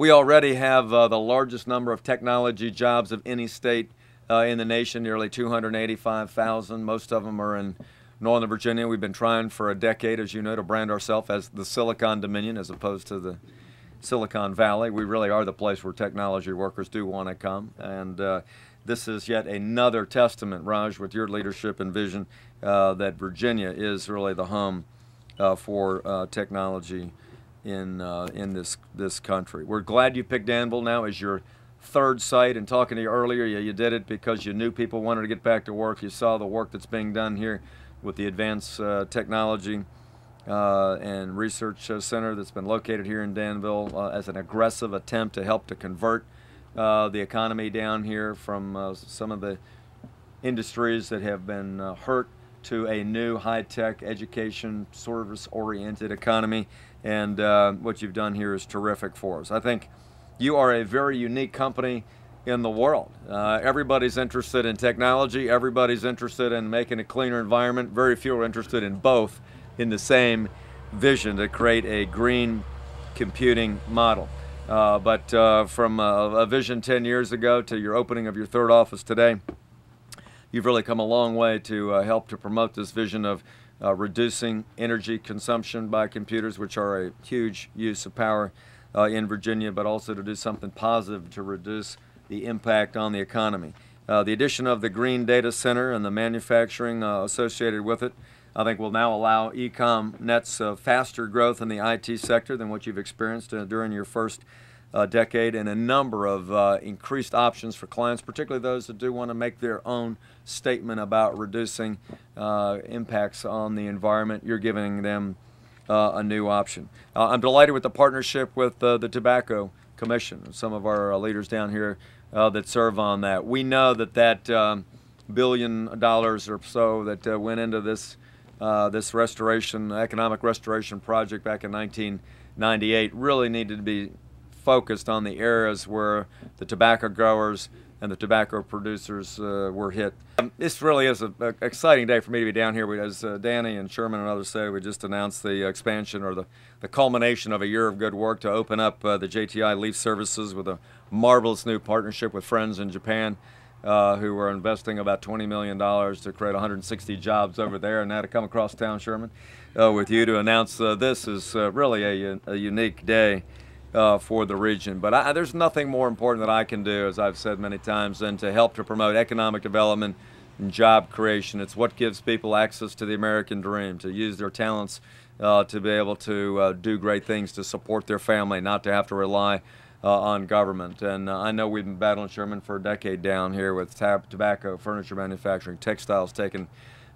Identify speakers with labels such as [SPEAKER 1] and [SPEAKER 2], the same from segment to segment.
[SPEAKER 1] We already have the largest number of technology jobs of any state in the nation, nearly 285,000. Most of them are in Northern Virginia. We've been trying for a decade, as you know, to brand ourselves as the Silicon Dominion as opposed to the Silicon Valley. We really are the place where technology workers do want to come. And this is yet another testament, Raj, with your leadership and vision, that Virginia is really the home for technology in this country. We're glad you picked Danville now as your third site. And talking to you earlier, you did it because you knew people wanted to get back to work. You saw the work that's being done here with the Advanced Technology and Research Center that's been located here in Danville as an aggressive attempt to help to convert the economy down here from some of the industries that have been hurt to a new high-tech education service-oriented economy. And what you've done here is terrific for us. I think you are a very unique company in the world. Everybody's interested in technology. Everybody's interested in making a cleaner environment. Very few are interested in both in the same vision to create a green computing model. But from a vision 10 years ago to your opening of your third office today, you've really come a long way to help to promote this vision of reducing energy consumption by computers, which are a huge use of power in Virginia, but also to do something positive to reduce the impact on the economy. The addition of the Green Data Center and the manufacturing associated with it, I think, will now allow Ecomnets faster growth in the IT sector than what you've experienced during your first decade, and a number of increased options for clients, particularly those that do want to make their own statement about reducing impacts on the environment. You're giving them a new option. I'm delighted with the partnership with the Tobacco Commission, some of our leaders down here that serve on that. We know that $1 billion or so that went into this restoration, economic restoration project back in 1998 really needed to be focused on the areas where the tobacco growers and the tobacco producers were hit. This really is an exciting day for me to be down here. As Danny and Sherman and others say, we just announced the expansion or the culmination of a year of good work to open up the JTI Leaf Services with a marvelous new partnership with friends in Japan who are investing about $20 million to create 160 jobs over there. And now to come across town, Sherman, with you to announce this is really a unique day for the region. But there's nothing more important that I can do, as I've said many times, than to help to promote economic development and job creation. It's what gives people access to the American dream, to use their talents to be able to do great things to support their family, not to have to rely on government. And I know we've been battling, Sherman, for a decade down here with tobacco, furniture manufacturing, textiles taking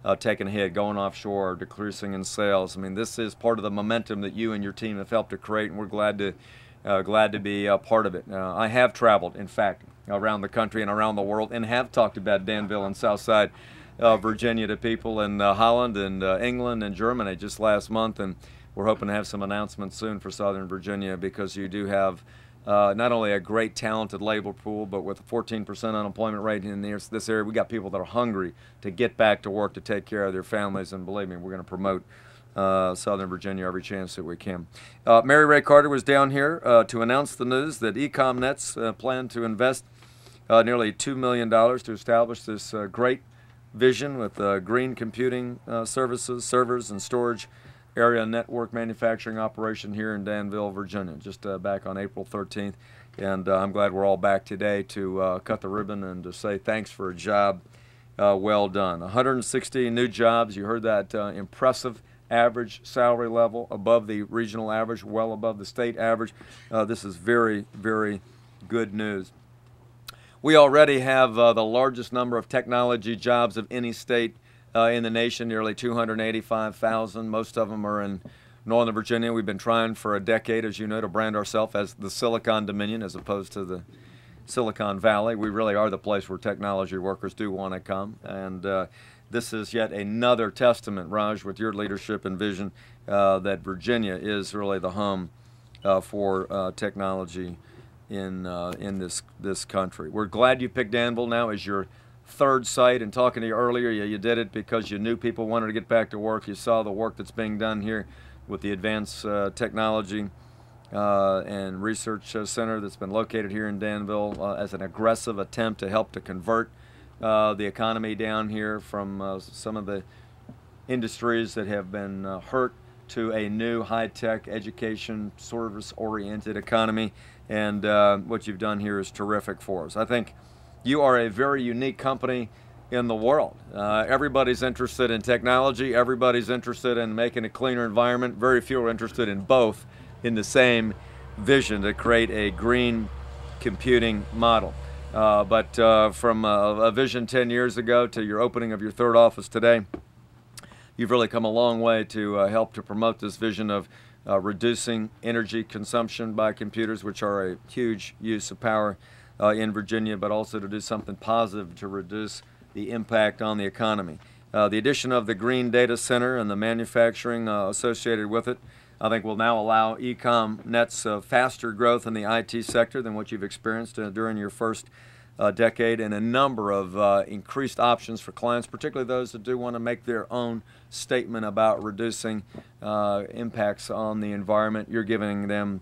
[SPEAKER 1] a hit, going offshore, decreasing in sales. I mean, this is part of the momentum that you and your team have helped to create, and we're glad to be a part of it. I have traveled, in fact, around the country and around the world, and have talked about Danville and Southside Virginia to people in Holland and England and Germany just last month, and we're hoping to have some announcements soon for Southern Virginia, because you do have not only a great talented labor pool, but with a 14% unemployment rate in this area, we got people that are hungry to get back to work to take care of their families, and believe me, we're going to promote Southern Virginia every chance that we can. Mary Ray Carter was down here to announce the news that Ecomnets plan to invest nearly $2 million to establish this great vision with green computing services, servers, and storage area network manufacturing operation here in Danville, Virginia, just back on April 13th. And I'm glad we're all back today to cut the ribbon and to say thanks for a job well done. 160 new jobs. You heard that impressive average salary level, above the regional average, well above the state average. This is very, very good news. We already have the largest number of technology jobs of any state in the nation, nearly 285,000. Most of them are in Northern Virginia. We've been trying for a decade, as you know, to brand ourselves as the Silicon Dominion as opposed to the Silicon Valley. We really are the place where technology workers do want to come. And this is yet another testament, Raj, with your leadership and vision, that Virginia is really the home for technology in this country. We're glad you picked Danville now as your third site. And talking to you earlier, you did it because you knew people wanted to get back to work. You saw the work that's being done here with the Advanced Technology and Research Center that's been located here in Danville as an aggressive attempt to help to convert the economy down here from some of the industries that have been hurt to a new high-tech education service-oriented economy, and what you've done here is terrific for us. I think you are a very unique company in the world. Everybody's interested in technology, everybody's interested in making a cleaner environment. Very few are interested in both in the same vision to create a green computing model. But from a vision 10 years ago to your opening of your third office today, you've really come a long way to help to promote this vision of reducing energy consumption by computers, which are a huge use of power in Virginia, but also to do something positive to reduce the impact on the economy. The addition of the Green Data Center and the manufacturing associated with it, I think, will now allow Ecomnets faster growth in the IT sector than what you've experienced during your first decade, and a number of increased options for clients, particularly those that do want to make their own statement about reducing impacts on the environment. You're giving them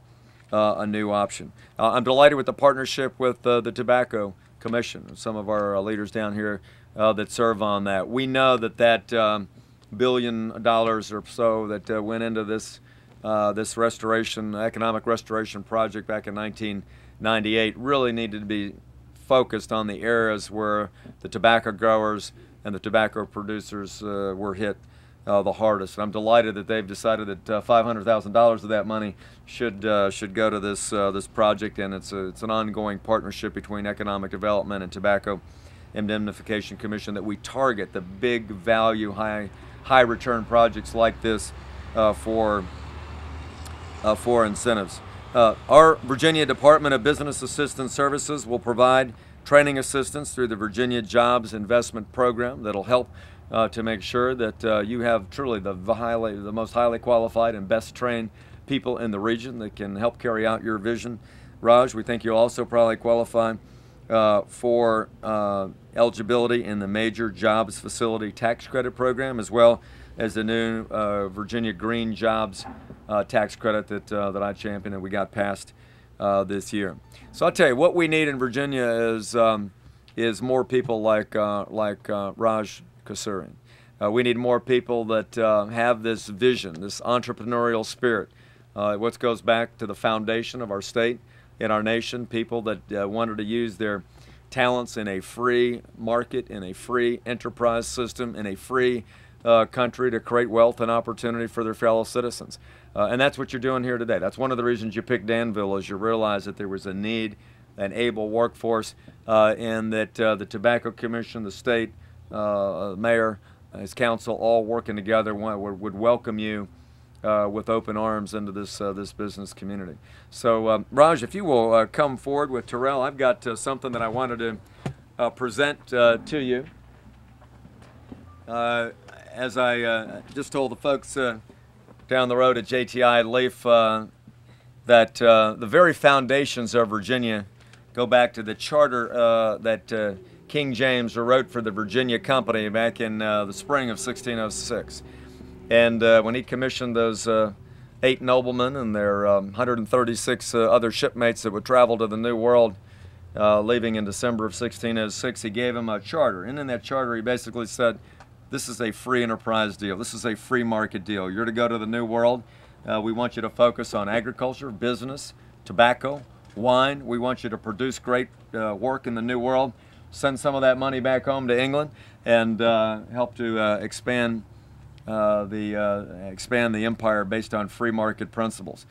[SPEAKER 1] a new option. I'm delighted with the partnership with the Tobacco Commission, some of our leaders down here that serve on that. We know that that $1 billion or so that went into this this restoration, economic restoration project back in 1998 really needed to be focused on the areas where the tobacco growers and the tobacco producers were hit the hardest. And I'm delighted that they've decided that $500,000 of that money should go to this this project, and it's an ongoing partnership between Economic Development and Tobacco Indemnification Commission that we target the big value, high return projects like this for incentives. Our Virginia Department of Business Assistance Services will provide training assistance through the Virginia Jobs Investment Program that'll help to make sure that you have truly the most highly qualified and best trained people in the region that can help carry out your vision. Raj, we think you'll also probably qualify for eligibility in the Major Jobs Facility Tax Credit Program, as well as the new Virginia Green Jobs tax credit that I championed and we got passed this year. So I'll tell you, what we need in Virginia is more people like Raj Kasuri. We need more people that have this vision, this entrepreneurial spirit. What goes back to the foundation of our state and our nation, people that wanted to use their talents in a free market, in a free enterprise system, in a free country to create wealth and opportunity for their fellow citizens. And that's what you're doing here today. That's one of the reasons you picked Danville, is you realized that there was a need, an able workforce, and that the Tobacco Commission, the state, mayor, his council, all working together would welcome you with open arms into this this business community. So Raj, if you will come forward with Terrell, I've got something that I wanted to present to you. As I just told the folks down the road at JTI Leaf that the very foundations of Virginia go back to the charter that King James wrote for the Virginia Company back in the spring of 1606. And when he commissioned those 8 noblemen and their 136 other shipmates that would travel to the New World, leaving in December of 1606, he gave them a charter. And in that charter, he basically said, this is a free enterprise deal. This is a free market deal. You're to go to the New World. We want you to focus on agriculture, business, tobacco, wine. We want you to produce great work in the New World. Send some of that money back home to England and help to expand the empire based on free market principles.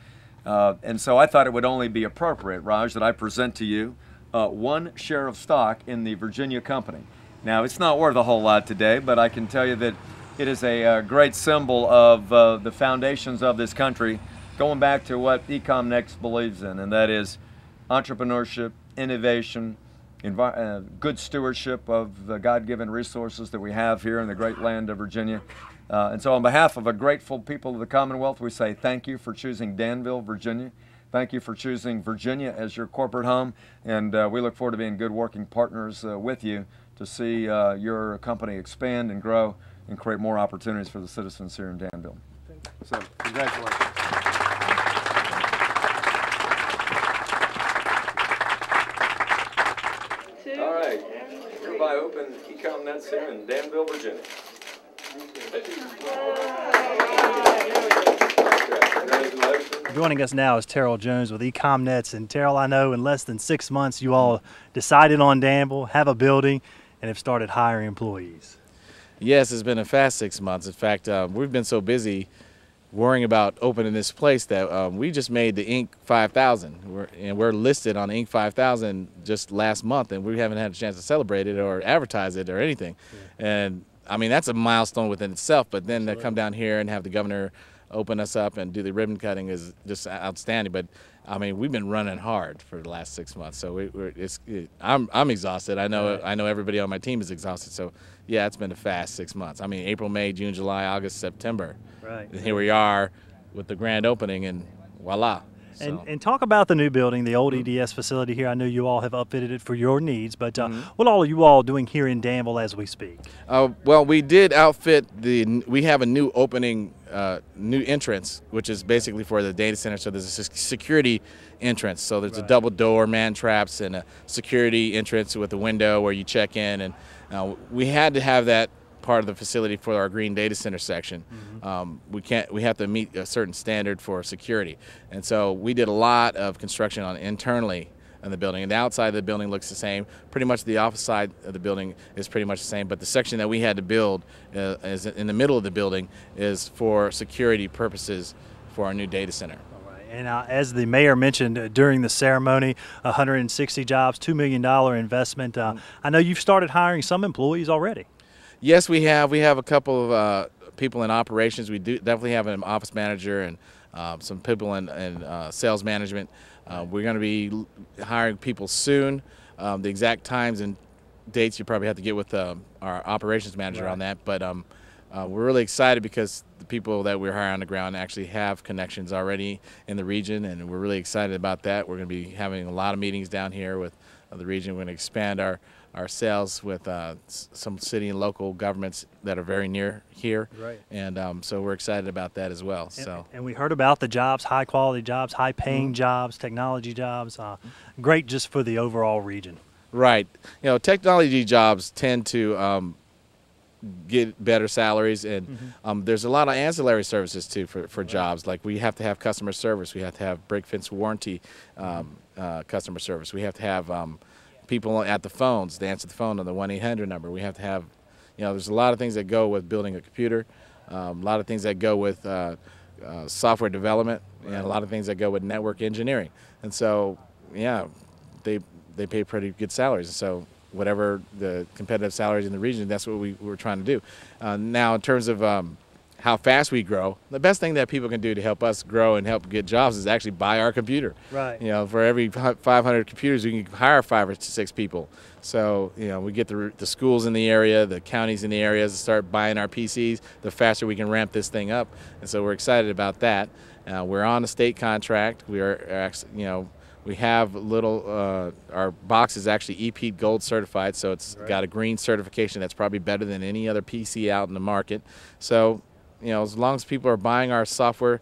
[SPEAKER 1] And so I thought it would only be appropriate, Raj, that I present to you 1 share of stock in the Virginia Company. Now, it's not worth a whole lot today, but I can tell you that it is a great symbol of the foundations of this country, going back to what Ecomnets believes in, and that is entrepreneurship, innovation, good stewardship of the God-given resources that we have here in the great land of Virginia. And so on behalf of a grateful people of the Commonwealth, we say thank you for choosing Danville, Virginia. Thank you for choosing Virginia as your corporate home, and we look forward to being good working partners with you to see your company expand and grow and create more opportunities for the citizens here in Danville. So, congratulations. Ecomnets here in Danville, Virginia.
[SPEAKER 2] Joining us now is Terrell Jones with Ecomnets. And Terrell, I know in less than 6 months you all decided on Danville, have a building, and have started hiring employees.
[SPEAKER 3] Yes, it's been a fast 6 months. In fact, we've been so busy worrying about opening this place that we just made the Inc. 5000. We're listed on Inc. 5000 just last month, and we haven't had a chance to celebrate it or advertise it or anything. Yeah. And I mean, that's a milestone within itself, but then to come down here and have the governor open us up and do the ribbon cutting is just outstanding. But I mean, we've been running hard for the last 6 months, so I'm exhausted. I know everybody on my team is exhausted. So yeah, it's been a fast 6 months. I mean, April, May, June, July, August, September.
[SPEAKER 2] Right.
[SPEAKER 3] And here we are with the grand opening, and voila.
[SPEAKER 2] And talk about the new building, the old EDS facility here. I know you all have upfitted it for your needs, but what all are you all doing here in Danville as we speak?
[SPEAKER 3] Well, we did outfit we have a new opening, new entrance, which is basically for the data center. So there's a security entrance. So there's a double door, man traps, and a security entrance with a window where you check in. And we had to have that part of the facility for our green data center section. We have to meet a certain standard for security, and so we did a lot of construction on internally in the building, and the outside of the building looks the same. Pretty much the office side of the building is pretty much the same, but the section that we had to build is in the middle of the building is for security purposes for our new data center.
[SPEAKER 2] And as the mayor mentioned during the ceremony, 160 jobs, $2 million investment. I know you've started hiring some employees already.
[SPEAKER 3] Yes, we have. We have a couple of people in operations. We do definitely have an office manager and some people in sales management. We're going to be hiring people soon. The exact times and dates you probably have to get with our operations manager on that. But we're really excited because the people that we're hiring on the ground actually have connections already in the region, and we're really excited about that. We're going to be having a lot of meetings down here with the region. We're going to expand our sales with some city and local governments that are very near here, and so we're excited about that as well.
[SPEAKER 2] And we heard about the jobs, high quality jobs, high paying jobs, technology jobs, great just for the overall region.
[SPEAKER 3] Right. You know, technology jobs tend to get better salaries, and there's a lot of ancillary services too for jobs. Like we have to have customer service, we have to have break fix warranty customer service, we have to have people at the phones to answer the phone on the 1-800 number. We have to have, you know, there's a lot of things that go with building a computer, a lot of things that go with software development, and a lot of things that go with network engineering. And so, yeah, they pay pretty good salaries. So whatever the competitive salaries in the region, that's what we're trying to do. Now, in terms of how fast we grow, the best thing that people can do to help us grow and help get jobs is actually buy our computer.
[SPEAKER 2] Right.
[SPEAKER 3] You know, for every 500 computers, we can hire 5 or 6 people. So, you know, we get the schools in the area, the counties in the areas to start buying our PCs, the faster we can ramp this thing up. And so we're excited about that. We're on a state contract. We are actually, you know, we have our box is actually EP Gold certified, so it's got a green certification that's probably better than any other PC out in the market. So, you know, as long as people are buying our software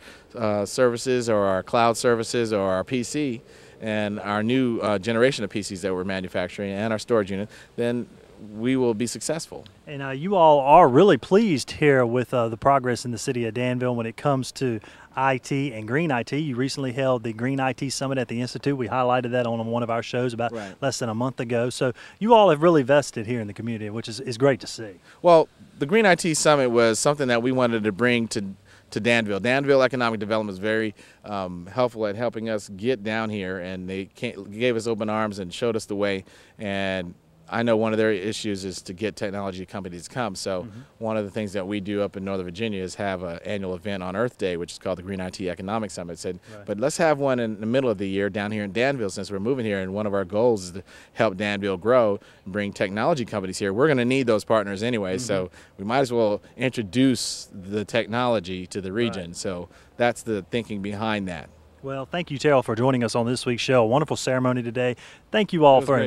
[SPEAKER 3] services or our cloud services or our PC and our new generation of PCs that we're manufacturing and our storage unit, then we will be successful.
[SPEAKER 2] And you all are really pleased here with the progress in the city of Danville when it comes to IT and green IT. You recently held the Green IT Summit at the Institute. We highlighted that on one of our shows about less than a month ago. So you all have really vested here in the community, which is great to see.
[SPEAKER 3] Well, the Green IT Summit was something that we wanted to bring to Danville. Danville Economic Development is very helpful at helping us get down here, and they gave us open arms and showed us the way. And I know one of their issues is to get technology companies to come. So one of the things that we do up in Northern Virginia is have an annual event on Earth Day, which is called the Green IT Economic Summit. But let's have one in the middle of the year down here in Danville, since we're moving here, and one of our goals is to help Danville grow and bring technology companies here. We're going to need those partners anyway, so we might as well introduce the technology to the region. So that's the thinking behind that.
[SPEAKER 2] Well, thank you, Terrell, for joining us on this week's show. A wonderful ceremony today. Thank you all
[SPEAKER 3] for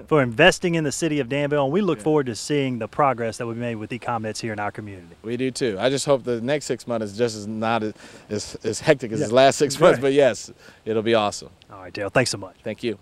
[SPEAKER 2] for investing in the city of Danville, and we look forward to seeing the progress that we've made with Ecomnets here in our community.
[SPEAKER 3] We do too. I just hope the next 6 months is just not as hectic as the last 6 months, but yes, it'll be awesome.
[SPEAKER 2] All right, Terrell, thanks so much.
[SPEAKER 3] Thank you.